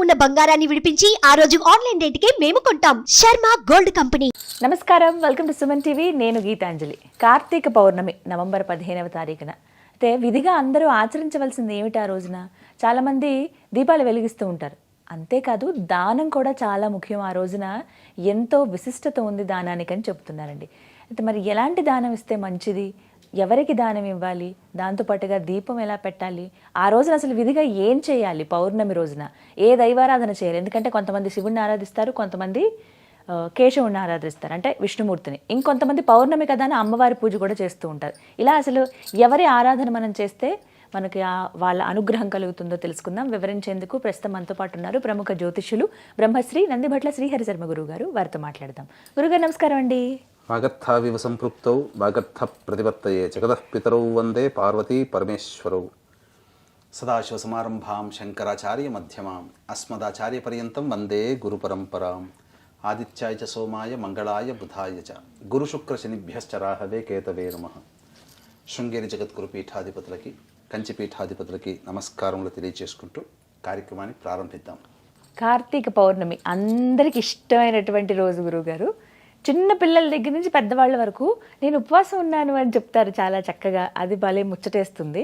ఉన్న బంగారాన్ని విడిపించి ఆ రోజు ఆన్లైన్ రేటుకే మేము కొంటాం. Sharma gold company. నమస్కారం, వెల్కమ్ టు సుమన్ టీవీ. నేను గీతాంజలి. కార్తీక పౌర్ణమి నవంబర్ 15వ తారీఖున అయితే విధిగా అందరూ ఆచరించవలసింది ఏమిటి? ఆ రోజున చాలామంది దీపాలు వెలిగిస్తూ ఉంటారు. అంతేకాదు దానం కూడా చాలా ముఖ్యం. ఆ రోజున ఎంతో విశిష్టత ఉంది దానానికి అని చెప్తున్నారండి. అయితే మరి ఎలాంటి దానం ఇస్తే మంచిది, ఎవరికి దానం ఇవ్వాలి, దాంతోపాటుగా దీపం ఎలా పెట్టాలి, ఆ రోజున అసలు విధిగా ఏం చేయాలి, పౌర్ణమి రోజున ఏ దైవారాధన చేయాలి? ఎందుకంటే కొంతమంది శివుణ్ణి ఆరాధిస్తారు, కొంతమంది కేశవుణ్ణి ఆరాధిస్తారు, అంటే విష్ణుమూర్తిని, ఇంకొంతమంది పౌర్ణమి కదా అని అమ్మవారి పూజ కూడా చేస్తూ ఉంటారు. ఇలా అసలు ఎవరి ఆరాధన మనం చేస్తే మనకి వాళ్ళ అనుగ్రహం కలుగుతుందో తెలుసుకుందాం. వివరించేందుకు ప్రస్తుతం మనతో పాటు ఉన్నారు ప్రముఖ జ్యోతిష్యులు బ్రహ్మశ్రీ నందిభట్ల శ్రీహరి శర్మ గురువు గారు. వారితో మాట్లాడదాం. గురుగారు నమస్కారం అండి. వాగర్థావివ సంపృక్తౌ వాగర్థ ప్రతిపత్తయే జగతః పితరౌ వందే పార్వతీ పరమేశ్వరౌ. సదాశివసమారంభాం శంకరాచార్య మధ్యమాం అస్మదాచార్య పర్యంతం వందే గురు పరంపరాం. ఆదిత్యాయ చ సోమాయ మంగళాయ బుధాయ చ గురుశుక్ర శనిభ్యశ్చ రాహవే కేతవే నమః. శృంగేరి జగద్గురు పీఠాధిపతులకి, కంచి పీఠాధిపతులకి నమస్కారములు తెలియజేసుకుంటూ కార్యక్రమాన్ని ప్రారంభిద్దాం. కార్తీక పౌర్ణమి అందరికి ఇష్టమైనటువంటి రోజు గురువుగారు. చిన్న పిల్లల దగ్గర నుంచి పెద్దవాళ్ళ వరకు నేను ఉపవాసం ఉన్నాను అని చెప్తారు చాలా చక్కగా. అది భలే ముచ్చటేస్తుంది.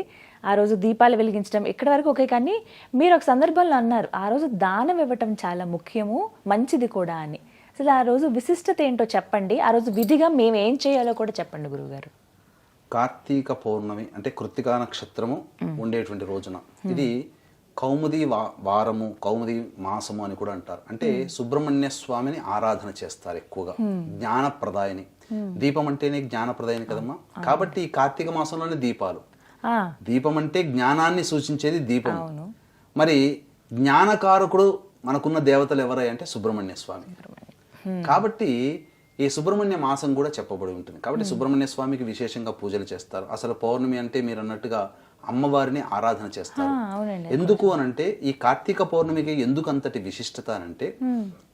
ఆ రోజు దీపాలు వెలిగించడం ఇక్కడి వరకు ఓకే, కానీ మీరు ఒక సందర్భంలో అన్నారు ఆ రోజు దానం ఇవ్వటం చాలా ముఖ్యము, మంచిది కూడా అని. అసలు ఆ రోజు విశిష్టత ఏంటో చెప్పండి. ఆ రోజు విధిగా మేము ఏం చేయాలో కూడా చెప్పండి గురువుగారు. కార్తీక పౌర్ణమి అంటే కృత్తికా నక్షత్రము ఉండేటువంటి రోజున ఇది కౌముది వారము, కౌముది మాసము అని కూడా అంటారు. అంటే సుబ్రహ్మణ్య స్వామిని ఆరాధన చేస్తారు ఎక్కువగా, జ్ఞానప్రదాయని. దీపం అంటేనే జ్ఞానప్రదాయని కదమ్మా. కాబట్టి ఈ కార్తీక మాసంలోనే దీపాలు. దీపం అంటే జ్ఞానాన్ని సూచించేది దీపం. మరి జ్ఞానకారకుడు మనకున్న దేవతలు ఎవరై అంటే సుబ్రహ్మణ్య స్వామి. కాబట్టి ఈ సుబ్రహ్మణ్య మాసం కూడా చెప్పబడి ఉంటుంది. కాబట్టి సుబ్రహ్మణ్య స్వామికి విశేషంగా పూజలు చేస్తారు. అసలు పౌర్ణమి అంటే మీరు అన్నట్టుగా అమ్మవారిని ఆరాధన చేస్తారు. ఎందుకు అనంటే ఈ కార్తీక పౌర్ణమికి ఎందుకు అంతటి విశిష్టత అనంటే,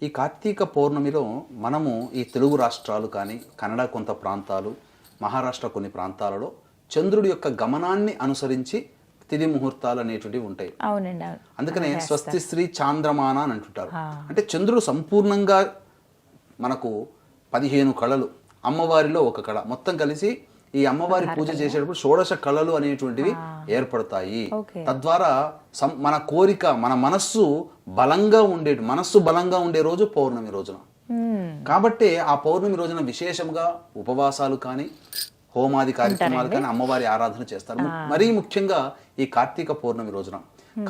ఈ కార్తీక పౌర్ణమిలో మనము ఈ తెలుగు రాష్ట్రాలు కానీ, కన్నడ కొంత ప్రాంతాలు, మహారాష్ట్ర కొన్ని ప్రాంతాలలో చంద్రుడి యొక్క గమనాన్ని అనుసరించి తిథి ముహూర్తాలు అనేటువంటివి ఉంటాయి. అందుకనే స్వస్తి శ్రీ చాంద్రమాన అని అంటుంటారు. అంటే చంద్రుడు సంపూర్ణంగా మనకు 15 కళలు, అమ్మవారిలో ఒక కళ, మొత్తం కలిసి ఈ అమ్మవారి పూజ చేసేటప్పుడు షోడశ కళలు అనేటువంటివి ఏర్పడతాయి. తద్వారా మన కోరిక, మన మనస్సు బలంగా ఉండే రోజు పౌర్ణమి రోజున. కాబట్టి ఆ పౌర్ణమి రోజున విశేషంగా ఉపవాసాలు కానీ, హోమాది కార్యక్రమాలు కానీ, అమ్మవారి ఆరాధన చేస్తారు. మరీ ముఖ్యంగా ఈ కార్తీక పౌర్ణమి రోజున.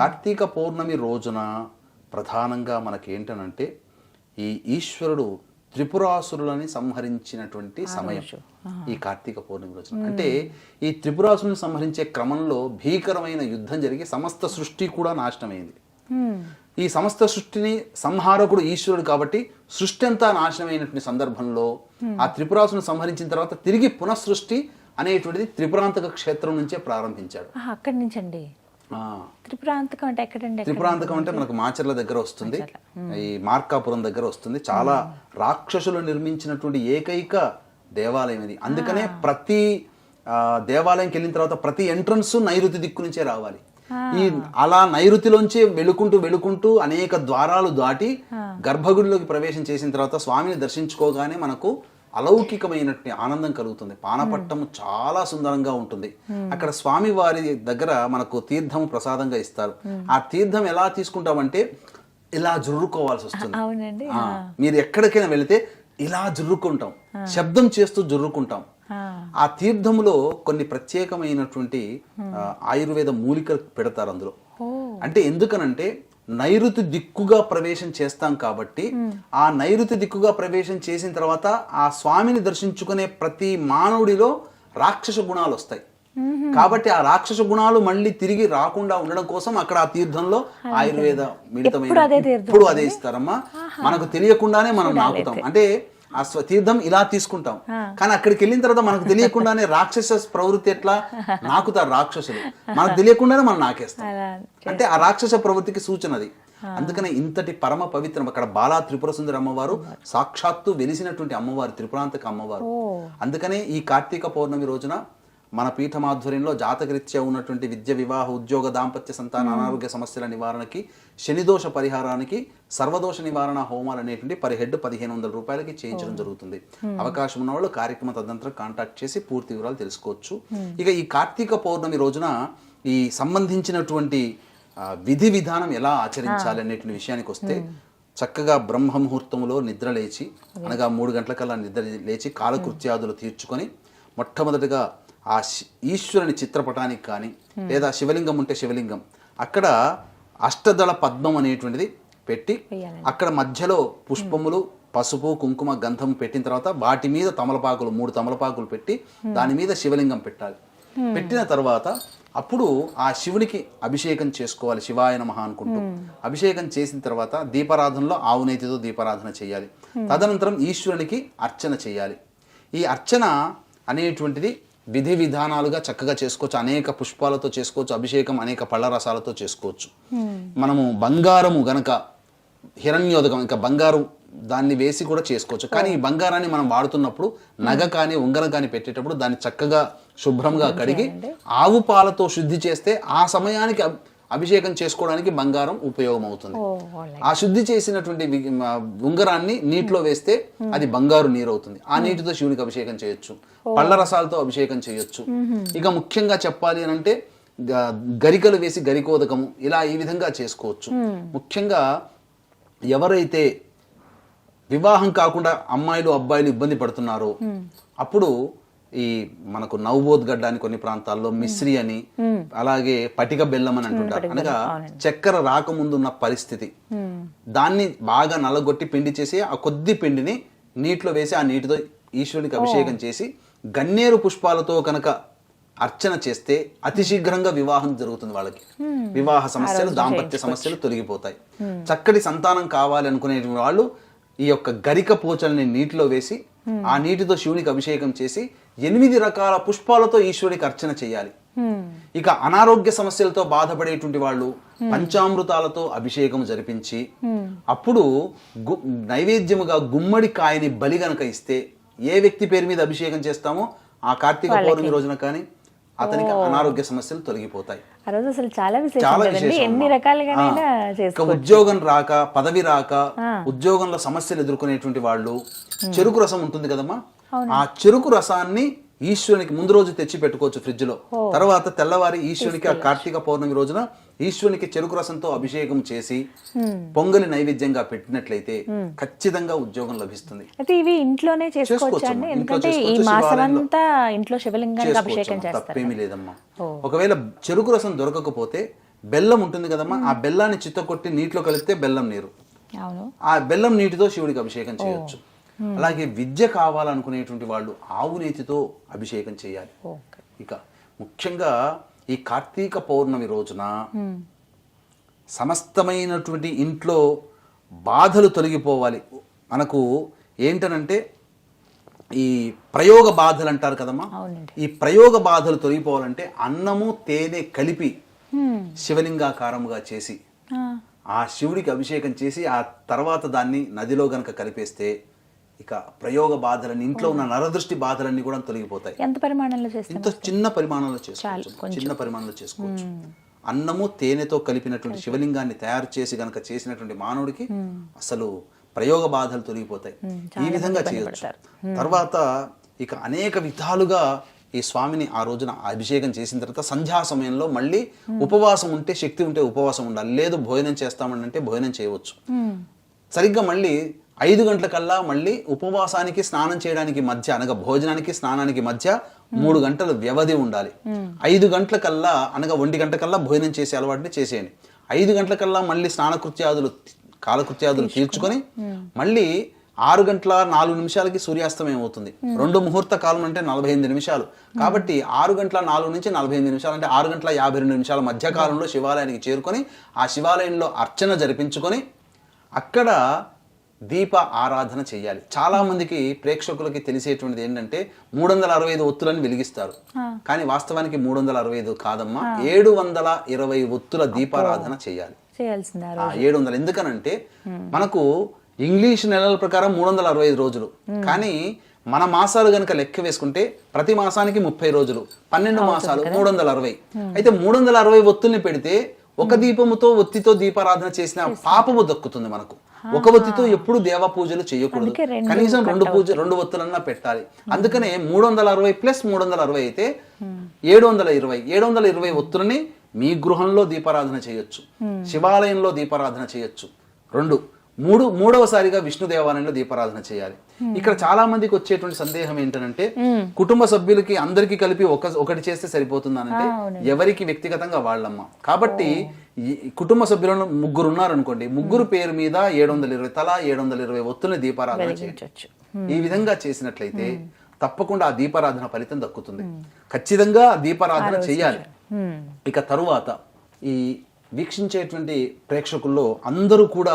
కార్తీక పౌర్ణమి రోజున ప్రధానంగా మనకి ఏంటనంటే ఈ ఈశ్వరుడు త్రిపురాసురులని సంహరించినటువంటి సమయం ఈ కార్తీక పౌర్ణమి రోజున. అంటే ఈ త్రిపురాసురుని సంహరించే క్రమంలో భీకరమైన యుద్ధం జరిగి సమస్త సృష్టి కూడా నాశనమైంది. ఈ సమస్త సృష్టిని సంహారకుడు ఈశ్వరుడు కాబట్టి సృష్టి అంతా నాశనమైనటువంటి సందర్భంలో ఆ త్రిపురాసుని సంహరించిన తర్వాత తిరిగి పునఃసృష్టి అనేటువంటిది త్రిపురాంతక క్షేత్రం నుంచే ప్రారంభించాడు. అక్కడి నుంచి అండి. త్రిపురాంతకం అంటే ఎక్కడండి? త్రిపురాంతకం అంటే మనకు మాచర్ల దగ్గర వస్తుంది, ఈ మార్కాపురం దగ్గర వస్తుంది. చాలా రాక్షసులు నిర్మించినటువంటి ఏకైక దేవాలయం ఇది. అందుకనే ప్రతి దేవాలయంకి వెళ్ళిన తర్వాత ప్రతి ఎంట్రన్స్ నైరుతి దిక్కు నుంచే రావాలి. అలా నైరుతిలోంచి వెళుకుంటూ అనేక ద్వారాలు దాటి గర్భగుడిలోకి ప్రవేశం చేసిన తర్వాత స్వామిని దర్శించుకోగానే మనకు అలౌకికమైనటువంటి ఆనందం కలుగుతుంది. పానపట్టము చాలా సుందరంగా ఉంటుంది. అక్కడ స్వామి వారి దగ్గర మనకు తీర్థం ప్రసాదంగా ఇస్తారు. ఆ తీర్థం ఎలా తీసుకుంటామంటే ఇలా జుర్రుకోవాల్సి వస్తుంది. మీరు ఎక్కడికైనా వెళితే ఇలా జుర్రుకుంటాం, శబ్దం చేస్తూ జుర్రుకుంటాం. ఆ తీర్థములో కొన్ని ప్రత్యేకమైనటువంటి ఆయుర్వేద మూలికలు పెడతారు అందులో. అంటే ఎందుకనంటే నైరుతి దిక్కుగా ప్రవేశం చేస్తాం కాబట్టి ఆ నైరుతి దిక్కుగా ప్రవేశం చేసిన తర్వాత ఆ స్వామిని దర్శించుకునే ప్రతి మానవుడిలో రాక్షస గుణాలు వస్తాయి. కాబట్టి ఆ రాక్షస గుణాలు మళ్ళీ తిరిగి రాకుండా ఉండడం కోసం అక్కడ ఆ తీర్థంలో ఆయుర్వేద మిళితమైన ఇప్పుడు అదే ఇస్తారమ్మా. మనకు తెలియకుండానే మనం నాకుతాం. అంటే ఆ తీర్థం ఇలా తీసుకుంటాం, కానీ అక్కడికి వెళ్ళిన తర్వాత మనకు తెలియకుండానే రాక్షస ప్రవృత్తి ఎట్లా నాకుతారు రాక్షసులు, మనకు తెలియకుండానే మనం నాకేస్తాం. అంటే ఆ రాక్షస ప్రవృత్తికి సూచన అది. అందుకనే ఇంతటి పరమ పవిత్రం అక్కడ బాలా త్రిపుర సుందరి అమ్మవారు సాక్షాత్తు వెలిసినటువంటి అమ్మవారు, త్రిపురాంతక అమ్మవారు. అందుకనే ఈ కార్తీక పౌర్ణమి రోజున మన పీఠం ఆధ్వర్యంలో జాతకరీత్యా ఉన్నటువంటి విద్య, వివాహ, ఉద్యోగ, దాంపత్య, సంతాన, అనారోగ్య సమస్యల నివారణకి, శనిదోష పరిహారానికి సర్వదోష నివారణ హోమాలు అనేటువంటి పర్ హెడ్ 1500 రూపాయలకి చేయించడం జరుగుతుంది. అవకాశం ఉన్న వాళ్ళు కార్యక్రమ తదనంతరం కాంటాక్ట్ చేసి పూర్తి వివరాలు తెలుసుకోవచ్చు. ఇక ఈ కార్తీక పౌర్ణమి రోజున ఈ సంబంధించినటువంటి విధి విధానం ఎలా ఆచరించాలి అనేటువంటి విషయానికి వస్తే, చక్కగా బ్రహ్మ ముహూర్తంలో నిద్ర లేచి, అనగా 3 గంటలకల్లా నిద్ర లేచి కాలకృత్యాదులు తీర్చుకొని మొట్టమొదటిగా ఆ ఈశ్వరుని చిత్రపటానికి కానీ లేదా శివలింగం ఉంటే శివలింగం అక్కడ అష్టదళ పద్మం అనేటువంటిది పెట్టి అక్కడ మధ్యలో పుష్పములు, పసుపు, కుంకుమ, గంధం పెట్టిన తర్వాత వాటి మీద తమలపాకులు 3 తమలపాకులు పెట్టి దాని మీద శివలింగం పెట్టాలి. పెట్టిన తర్వాత అప్పుడు ఆ శివునికి అభిషేకం చేసుకోవాలి, శివాయ నమః అనుకుంటూ. అభిషేకం చేసిన తర్వాత దీపారాధనలో ఆవు నేతితో దీపారాధన చేయాలి. తదనంతరం ఈశ్వరునికి అర్చన చేయాలి. ఈ అర్చన అనేటువంటిది విధి విధానాలుగా చక్కగా చేసుకోవచ్చు. అనేక పుష్పాలతో చేసుకోవచ్చు, అభిషేకం అనేక పళ్ళ రసాలతో చేసుకోవచ్చు. మనము బంగారము గనక హిరణ్యోదకం ఇంకా బంగారు దాన్ని వేసి కూడా చేసుకోవచ్చు. కానీ ఈ బంగారాన్ని మనం వాడుతున్నప్పుడు నగ కానీ ఉంగరం కానీ పెట్టేటప్పుడు దాన్ని చక్కగా శుభ్రంగా కడిగి ఆవు పాలతో శుద్ధి చేస్తే ఆ సమయానికి అభిషేకం చేసుకోవడానికి బంగారం ఉపయోగం అవుతుంది. ఆ శుద్ధి చేసినటువంటి ఉంగరాన్ని నీటిలో వేస్తే అది బంగారు నీరు అవుతుంది. ఆ నీటితో శివునికి అభిషేకం చేయొచ్చు, పళ్ళ రసాలతో అభిషేకం చేయొచ్చు. ఇక ముఖ్యంగా చెప్పాలి అని అంటే గరికలు వేసి గరికోదకము ఇలా ఈ విధంగా చేసుకోవచ్చు. ముఖ్యంగా ఎవరైతే వివాహం కాకుండా అమ్మాయిలు అబ్బాయిలు ఇబ్బంది పడుతున్నారో అప్పుడు ఈ మనకు నవబోధ్ అని కొన్ని ప్రాంతాల్లో మిశ్రి అని, అలాగే పటిక బెల్లం అని అంటుంటారు. అనగా చక్కెర రాకముందున్న పరిస్థితి, దాన్ని బాగా నలగొట్టి పిండి చేసి ఆ కొద్ది పిండిని నీటిలో వేసి ఆ నీటితో ఈశ్వరునికి అభిషేకం చేసి గన్నేరు పుష్పాలతో కనుక అర్చన చేస్తే అతి శీఘ్రంగా వివాహం జరుగుతుంది. వాళ్ళకి వివాహ సమస్యలు, దాంపత్య సమస్యలు తొలగిపోతాయి. చక్కటి సంతానం కావాలి అనుకునే వాళ్ళు ఈ యొక్క గరిక పోచల్ని నీటిలో వేసి ఆ నీటితో శివునికి అభిషేకం చేసి 8 రకాల పుష్పాలతో ఈశ్వరునికి అర్చన చేయాలి. ఇక అనారోగ్య సమస్యలతో బాధపడేటువంటి వాళ్ళు పంచామృతాలతో అభిషేకం జరిపించి అప్పుడు నైవేద్యముగా గుమ్మడి కాయని బలి గనక ఇస్తే, ఏ వ్యక్తి పేరు మీద అభిషేకం చేస్తామో ఆ కార్తీక పౌర్ణమి రోజున కానీ అతనికి అనారోగ్య సమస్యలు తొలగిపోతాయి. చాలా విశేషం. ఉద్యోగం రాక, పదవి రాక, ఉద్యోగంలో సమస్యలు ఎదుర్కొనేటువంటి వాళ్ళు చెరుకు రసం ఉంటుంది కదమ్మా, ఆ చెరుకు రసాన్ని ఈశ్వరునికి ముందు రోజు తెచ్చి పెట్టుకోవచ్చు ఫ్రిడ్జ్ లో. తర్వాత తెల్లవారి ఈశ్వరునికి ఆ కార్తీక పౌర్ణమి రోజున ఈశ్వరునికి చెరుకు రసంతో అభిషేకం చేసి పొంగలి నైవేద్యంగా పెట్టినట్లయితే ఖచ్చితంగా ఉద్యోగం లభిస్తుంది. ఇవి ఇంట్లోనే చేసుకోవచ్చు, తప్పేమీ లేదమ్మా. ఒకవేళ చెరుకు రసం దొరకకపోతే బెల్లం ఉంటుంది కదమ్మా, ఆ బెల్లాన్ని చిత్తకొట్టి నీటిలో కలిపితే బెల్లం నీరు, ఆ బెల్లం నీటితో శివుడికి అభిషేకం చేయొచ్చు. అలాగే విద్య కావాలనుకునేటువంటి వాళ్ళు ఆవు నేతితో అభిషేకం చేయాలి. ఇక ముఖ్యంగా ఈ కార్తీక పౌర్ణమి రోజున సమస్తమైనటువంటి ఇంట్లో బాధలు తొలగిపోవాలి. మనకు ఏంటనంటే ఈ ప్రయోగ బాధలు అంటారు కదమ్మా, ఈ ప్రయోగ బాధలు తొలగిపోవాలంటే అన్నము తేనె కలిపి శివలింగాకారముగా చేసి ఆ శివుడికి అభిషేకం చేసి ఆ తర్వాత దాన్ని నదిలో గనక కలిపేస్తే ఇక ప్రయోగ బాధలని, ఇంట్లో ఉన్న నరదృష్టి బాధలన్నీ కూడా తొలగిపోతాయి. ఎంత పరిమాణంలో చేస్తాం? ఇంత చిన్న పరిమాణంలో చేసుకోవచ్చు, చిన్న పరిమాణంలో చేసుకోవచ్చు. అన్నము తేనెతో కలిపినటువంటి శివలింగాన్ని తయారు చేసి గనక చేసినటువంటి మానవుడికి అసలు ప్రయోగ బాధలు తొలగిపోతాయి. ఈ విధంగా చేయొచ్చు. తర్వాత ఇక అనేక విధాలుగా ఈ స్వామిని ఆ రోజున అభిషేకం చేసిన తర్వాత సంధ్యా సమయంలో మళ్ళీ ఉపవాసం ఉంటే, శక్తి ఉంటే ఉపవాసం ఉండాలి, లేదు భోజనం చేస్తామంటే భోజనం చేయవచ్చు. సరిగ్గా మళ్ళీ 5 గంటలకల్లా మళ్ళీ ఉపవాసానికి స్నానం చేయడానికి మధ్య, అనగా భోజనానికి స్నానానికి మధ్య 3 గంటల వ్యవధి ఉండాలి. 5 గంటలకల్లా అనగా 1 గంటకల్లా భోజనం చేసే అలవాటుని చేసేయండి. 5 గంటలకల్లా మళ్ళీ కాలకృత్యాదులు తీర్చుకొని మళ్ళీ 6 గంటల 4 నిమిషాలకి సూర్యాస్తమయం అవుతుంది. 2 ముహూర్త కాలం అంటే 48 నిమిషాలు. కాబట్టి 6 గంటల 4 నుంచి 48 నిమిషాలు అంటే 6 గంటల 52 నిమిషాల మధ్య కాలంలో శివాలయానికి చేరుకొని ఆ శివాలయంలో అర్చన జరిపించుకొని అక్కడ దీప ఆరాధన చేయాలి. చాలా మందికి ప్రేక్షకులకి తెలిసేటువంటిది ఏంటంటే 365 ఒత్తులను వెలిగిస్తారు, కానీ వాస్తవానికి 365 కాదమ్మా, 720 ఒత్తుల దీపారాధన చేయాలి. 700. ఎందుకనంటే మనకు ఇంగ్లీష్ నెలల ప్రకారం 365 రోజులు. కానీ మన మాసాలు గనుక లెక్క వేసుకుంటే ప్రతి మాసానికి 30 రోజులు, 12 మాసాలు 360. అయితే 360 ఒత్తుల్ని పెడితే ఒక దీపముతో ఒత్తితో దీపారాధన చేసిన పాపము దక్కుతుంది మనకు. ఒక ఒత్తితో ఎప్పుడు దేవ పూజలు చేయకూడదు, కనీసం 2 ఒత్తులన్నా పెట్టాలి. అందుకనే 360 ప్లస్ 360 అయితే 720 ఒత్తులని మీ గృహంలో దీపారాధన చేయొచ్చు, శివాలయంలో దీపారాధన చేయొచ్చు. మూడవసారిగా విష్ణు దేవాలయంలో దీపారాధన చేయాలి. ఇక్కడ చాలా మందికి వచ్చేటువంటి సందేహం ఏంటంటే కుటుంబ సభ్యులకి అందరికీ కలిపి ఒకటి చేస్తే సరిపోతుందనంటే ఎవరికి వ్యక్తిగతంగా వాళ్ళమ్మ. కాబట్టి కుటుంబ సభ్యులను 3 ఉన్నారనుకోండి, 3 పేరు మీద 720 తలా 720 ఒత్తుల్ని దీపారాధన చేయొచ్చు. ఈ విధంగా చేసినట్లయితే తప్పకుండా ఆ దీపారాధన ఫలితం దక్కుతుంది. ఖచ్చితంగా దీపారాధన చేయాలి. ఇక తరువాత ఈ వీక్షించేటువంటి ప్రేక్షకుల్లో అందరూ కూడా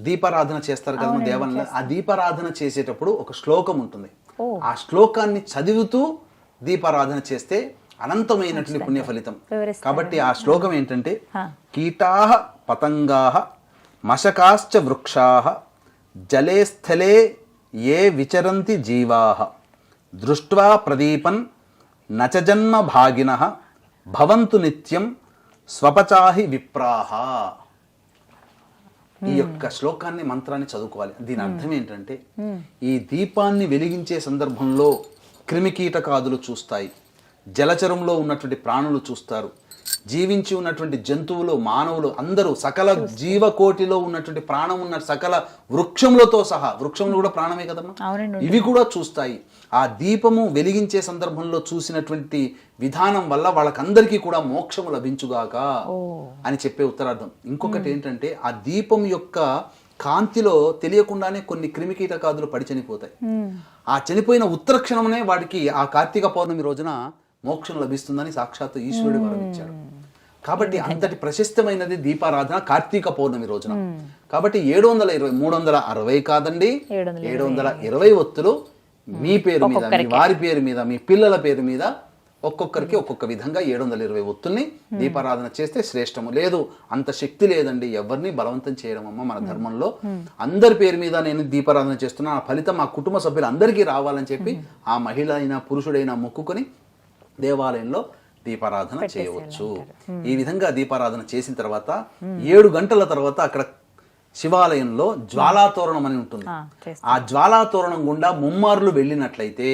దీపారాధన చేస్తారు కదా దేవాలయంలో. ఆ దీపారాధన చేసేటప్పుడు ఒక శ్లోకం ఉంటుంది. ఆ శ్లోకాన్ని చదువుతూ దీపారాధన చేస్తే అనంతమైనటువంటి పుణ్య ఫలితం. కాబట్టి ఆ శ్లోకం ఏంటంటే కీటాః పతంగాః మశకాశ్చ వృక్షాః జలే స్థలే ఏ విచరంతి జీవాః దృష్ట్వా ప్రదీపన్ నచ జన్మ భాగినః భవంతు నిత్యం స్వపచాహి విప్రాహ. ఈ యొక్క శ్లోకాన్ని మంత్రాన్ని చదువుకోవాలి. దీని అర్థం ఏంటంటే ఈ దీపాన్ని వెలిగించే సందర్భంలో క్రిమికీటకాదులు చూస్తాయి, జలచరంలో ఉన్నటువంటి ప్రాణులు చూస్తారు, జీవించి ఉన్నటువంటి జంతువులు, మానవులు అందరూ, సకల జీవకోటిలో ఉన్నటువంటి ప్రాణం ఉన్న సకల వృక్షములతో సహా, వృక్షములు కూడా ప్రాణమే కదమ్మా, ఇవి కూడా చూస్తాయి. ఆ దీపము వెలిగించే సందర్భంలో చూసినటువంటి విధానం వల్ల వాళ్ళకందరికీ కూడా మోక్షము లభించుగాక అని చెప్పే ఉత్తరార్థం. ఇంకొకటి ఏంటంటే ఆ దీపం యొక్క కాంతిలో తెలియకుండానే కొన్ని క్రిమికీటకాదులు పడి చనిపోతాయి. ఆ చనిపోయిన ఉత్తర క్షణమునే వాడికి ఆ కార్తీక పౌర్ణమి రోజున మోక్షం లభిస్తుందని సాక్షాత్తు ఈశ్వరుడు వరం ఇచ్చాడు. కాబట్టి అంతటి ప్రశస్తమైనది దీపారాధన కార్తీక పౌర్ణమి రోజున. కాబట్టి 720 360 కాదండి, 720 ఒత్తులు మీ పేరు మీద, మీ వారి పేరు మీద, మీ పిల్లల పేరు మీద ఒక్కొక్కరికి ఒక్కొక్క విధంగా 720 ఒత్తుల్ని దీపారాధన చేస్తే శ్రేష్టము. లేదు అంత శక్తి లేదండి, ఎవరిని బలవంతం చేయడం అమ్మ మన ధర్మంలో, అందరి పేరు మీద నేను దీపారాధన చేస్తున్నా, ఆ ఫలితం మా కుటుంబ సభ్యులు అందరికీ రావాలని చెప్పి ఆ మహిళ అయినా పురుషుడైనా మొక్కుకొని దేవాలయంలో దీపారాధన చేయవచ్చు. ఈ విధంగా దీపారాధన చేసిన తర్వాత 7 గంటల తర్వాత అక్కడ శివాలయంలో జ్వాలాతోరణం అని ఉంటుంది. ఆ జ్వాలాతోరణం గుండా ముమ్మార్లు వెళ్ళినట్లయితే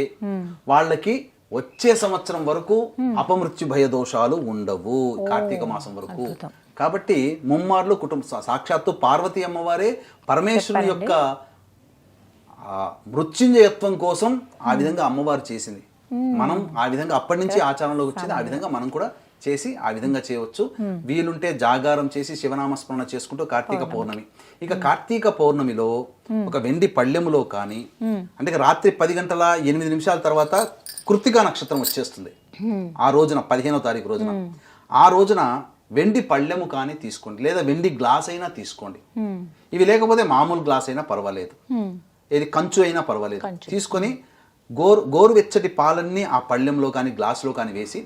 వాళ్ళకి వచ్చే సంవత్సరం వరకు అపమృత్యు భయ దోషాలు ఉండవు, కార్తీక మాసం వరకు. కాబట్టి ముమ్మార్లు సాక్షాత్తు పార్వతీ అమ్మవారే పరమేశ్వరుని యొక్క మృత్యుంజయత్వం కోసం ఆ విధంగా అమ్మవారు చేసింది. మనం ఆ విధంగా అప్పటి నుంచి ఆచారంలోకి వచ్చింది. ఆ విధంగా మనం కూడా చేసి ఆ విధంగా చేయవచ్చు. వీలుంటే జాగారం చేసి శివనామస్మరణ చేసుకుంటూ కార్తీక పౌర్ణమి. ఇక కార్తీక పౌర్ణమిలో ఒక వెండి పళ్ళెములో కానీ, అంటే రాత్రి 10 గంటల 8 నిమిషాల తర్వాత కృత్తికా నక్షత్రం వచ్చేస్తుంది. ఆ రోజున 15వ తారీఖు రోజున, ఆ రోజున వెండి పళ్ళెము కానీ తీసుకోండి, లేదా వెండి గ్లాస్ అయినా తీసుకోండి. ఇవి లేకపోతే మామూలు గ్లాస్ అయినా పర్వాలేదు, ఏది కంచు అయినా పర్వాలేదు. తీసుకొని గోరువెచ్చటి పాలన్నీ ఆ పళ్ళెంలో కానీ గ్లాసులో కానీ వేసి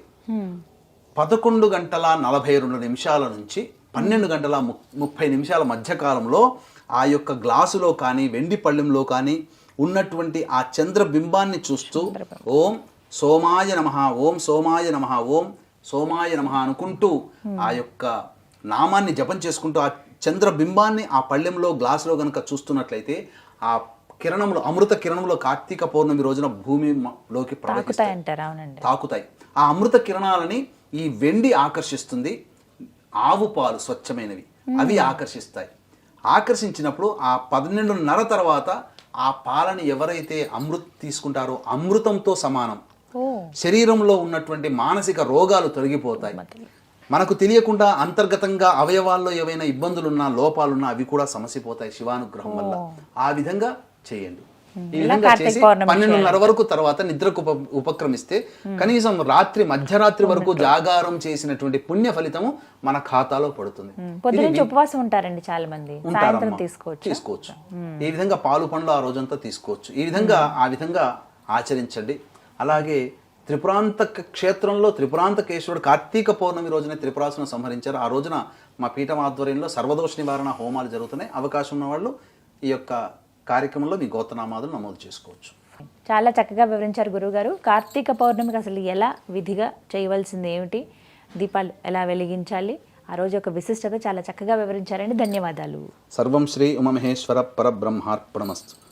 11 గంటల 42 నిమిషాల నుంచి 12 గంటల 30 నిమిషాల మధ్యకాలంలో ఆ యొక్క గ్లాసులో కానీ వెండి పళ్ళెంలో కానీ ఉన్నటువంటి ఆ చంద్రబింబాన్ని చూస్తూ ఓం సోమాయ నమః, ఓం సోమాయ నమః, ఓం సోమాయ నమః అనుకుంటూ ఆ యొక్క నామాన్ని జపం చేసుకుంటూ ఆ చంద్రబింబాన్ని ఆ పళ్ళెంలో గ్లాసులో కనుక చూస్తున్నట్లయితే ఆ కిరణములు, అమృత కిరణములు కార్తీక పౌర్ణమి రోజున భూమిలోకి తాకుతాయి. ఆ అమృత కిరణాలని ఈ వెండి ఆకర్షిస్తుంది. ఆవు పాలు స్వచ్ఛమైనవి అవి ఆకర్షిస్తాయి. ఆకర్షించినప్పుడు ఆ 12:30 తర్వాత ఆ పాలని ఎవరైతే తీసుకుంటారో అమృతంతో సమానం. శరీరంలో ఉన్నటువంటి మానసిక రోగాలు తొలగిపోతాయి. మనకు తెలియకుండా అంతర్గతంగా అవయవాల్లో ఏవైనా ఇబ్బందులున్నా, లోపాలున్నా అవి కూడా సమసిపోతాయి శివానుగ్రహం వల్ల. ఆ విధంగా చేయండి. ఈ విధంగా చేసి 12:30 వరకు తర్వాత నిద్రకు ఉపక్రమిస్తే కనీసం మధ్యరాత్రి వరకు జాగారం చేసినటువంటి పుణ్య ఫలితము మన ఖాతాలో పడుతుంది. ఉపవాసం ఉంటారండి చాలా మంది, తీసుకోవచ్చు. ఈ విధంగా పాలు పండ్లు ఆ రోజంతా తీసుకోవచ్చు. ఈ విధంగా ఆచరించండి. అలాగే త్రిపురాంతక క్షేత్రంలో త్రిపురాంతకేశ్వరుడు కార్తీక పౌర్ణమి రోజునే త్రిపురాసును సంహరించారు. ఆ రోజున మా పీఠం ఆధ్వర్యంలో సర్వదోష నివారణ హోమాలు జరుగుతున్నాయి. అవకాశం ఉన్న వాళ్ళు ఈ యొక్క కార్యక్రమంలో మీ గోత్రనామాదులు నమోదు చేసుకోవచ్చు. చాలా చక్కగా వివరించారు గురువుగారు. కార్తీక పౌర్ణమికి అసలు ఎలా విధిగా చేయవలసింది ఏమిటి, దీపాలు ఎలా వెలిగించాలి, ఆ రోజు యొక్క విశిష్టత చాలా చక్కగా వివరించారండి. ధన్యవాదాలు. సర్వం శ్రీ ఉమామహేశ్వర పరబ్రహ్మార్పణమస్తు.